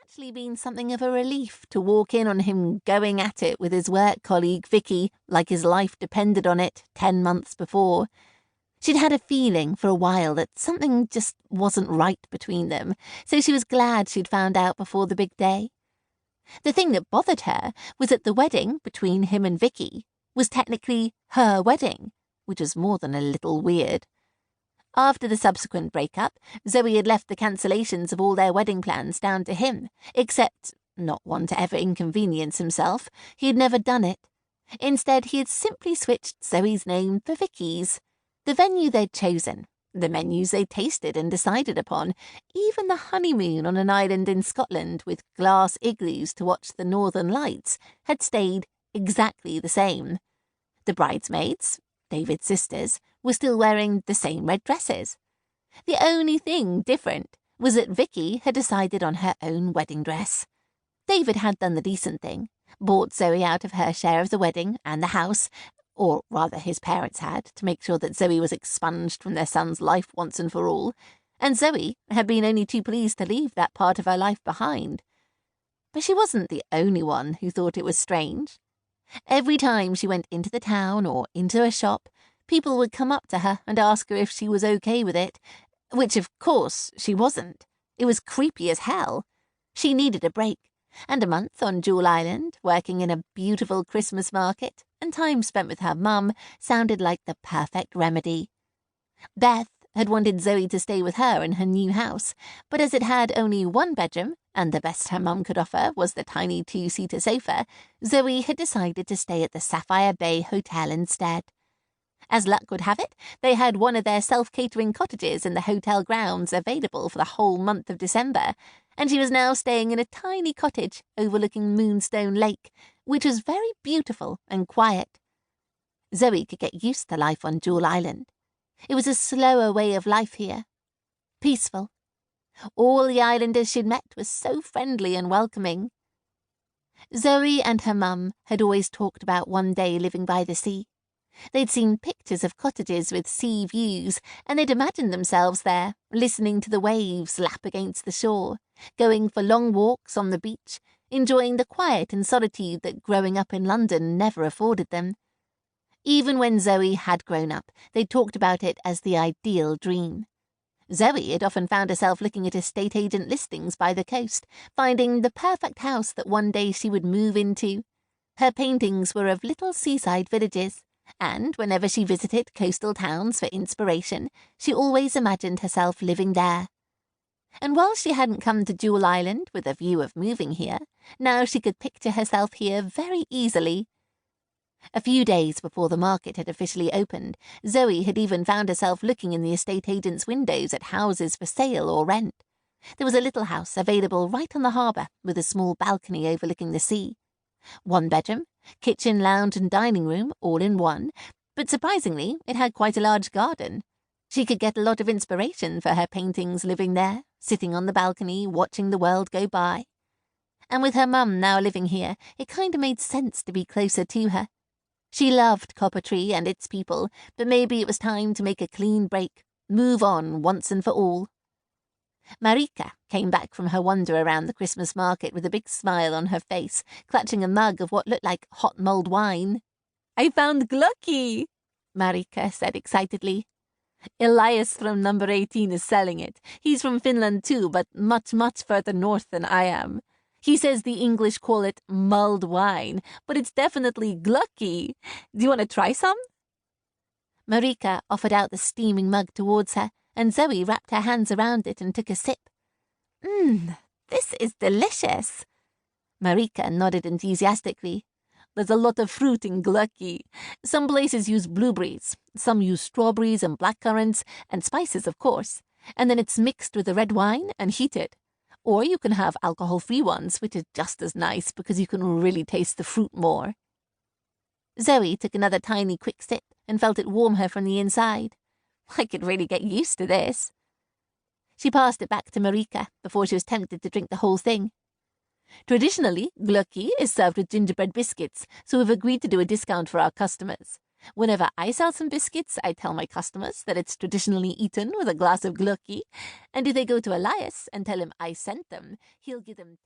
actually been something of a relief to walk in on him going at it with his work colleague Vicky like his life depended on it 10 months before. She'd had a feeling for a while that something just wasn't right between them, so she was glad she'd found out before the big day. The thing that bothered her was that the wedding between him and Vicky was technically her wedding, which was more than a little weird. After the subsequent breakup, Zoey had left the cancellations of all their wedding plans down to him, except, not one to ever inconvenience himself, he had never done it. Instead, he had simply switched Zoey's name for Vicky's. The venue they'd chosen, the menus they'd tasted and decided upon, even the honeymoon on an island in Scotland with glass igloos to watch the northern lights, had stayed exactly the same. The bridesmaids, David's sisters, were still wearing the same red dresses. The only thing different was that Vicky had decided on her own wedding dress. David had done the decent thing, bought Zoey out of her share of the wedding and the house, or rather his parents had, to make sure that Zoey was expunged from their son's life once and for all, and Zoey had been only too pleased to leave that part of her life behind. But she wasn't the only one who thought it was strange. Every time she went into the town or into a shop, people would come up to her and ask her if she was okay with it, which of course she wasn't. It was creepy as hell. She needed a break, and a month on Jewel Island, working in a beautiful Christmas market, and time spent with her mum sounded like the perfect remedy. Beth had wanted Zoey to stay with her in her new house, but as it had only one bedroom, and the best her mum could offer was the tiny 2-seater sofa, Zoey had decided to stay at the Sapphire Bay Hotel instead. As luck would have it, they had one of their self-catering cottages in the hotel grounds available for the whole month of December, and she was now staying in a tiny cottage overlooking Moonstone Lake, which was very beautiful and quiet. Zoey could get used to life on Jewel Island. It was a slower way of life here. Peaceful. All the islanders she'd met were so friendly and welcoming. Zoey and her mum had always talked about one day living by the sea. They'd seen pictures of cottages with sea views, and they'd imagined themselves there, listening to the waves lap against the shore, going for long walks on the beach, enjoying the quiet and solitude that growing up in London never afforded them. Even when Zoey had grown up, they'd talked about it as the ideal dream. Zoey had often found herself looking at estate agent listings by the coast, finding the perfect house that one day she would move into. Her paintings were of little seaside villages, and whenever she visited coastal towns for inspiration, she always imagined herself living there. And while she hadn't come to Jewel Island with a view of moving here, now she could picture herself here very easily. A few days before the market had officially opened, Zoey had even found herself looking in the estate agent's windows at houses for sale or rent. There was a little house available right on the harbour with a small balcony overlooking the sea. 1 bedroom, kitchen, lounge and dining room all in one, but surprisingly it had quite a large garden. She could get a lot of inspiration for her paintings living there, sitting on the balcony, watching the world go by. And with her mum now living here, it kind of made sense to be closer to her. She loved Coppertree and its people, but maybe it was time to make a clean break, move on once and for all. Marika came back from her wander around the Christmas market with a big smile on her face, clutching a mug of what looked like hot mulled wine. "I found Glucky," Marika said excitedly. "Elias from number 18 is selling it. He's from Finland too, but much, much further north than I am. He says the English call it mulled wine, but it's definitely Glucky. Do you want to try some?" Marika offered out the steaming mug towards her, and Zoey wrapped her hands around it and took a sip. This is delicious." Marika nodded enthusiastically. "There's a lot of fruit in Glucky. Some places use blueberries, some use strawberries and blackcurrants, and spices, of course, and then it's mixed with the red wine and heated. Or you can have alcohol-free ones, which is just as nice because you can really taste the fruit more." Zoey took another tiny quick sip and felt it warm her from the inside. I could really get used to this. She passed it back to Marika before she was tempted to drink the whole thing. "Traditionally, Glucky is served with gingerbread biscuits, so we've agreed to do a discount for our customers. Whenever I sell some biscuits, I tell my customers that it's traditionally eaten with a glass of Glucky, and if they go to Elias and tell him I sent them, he'll give them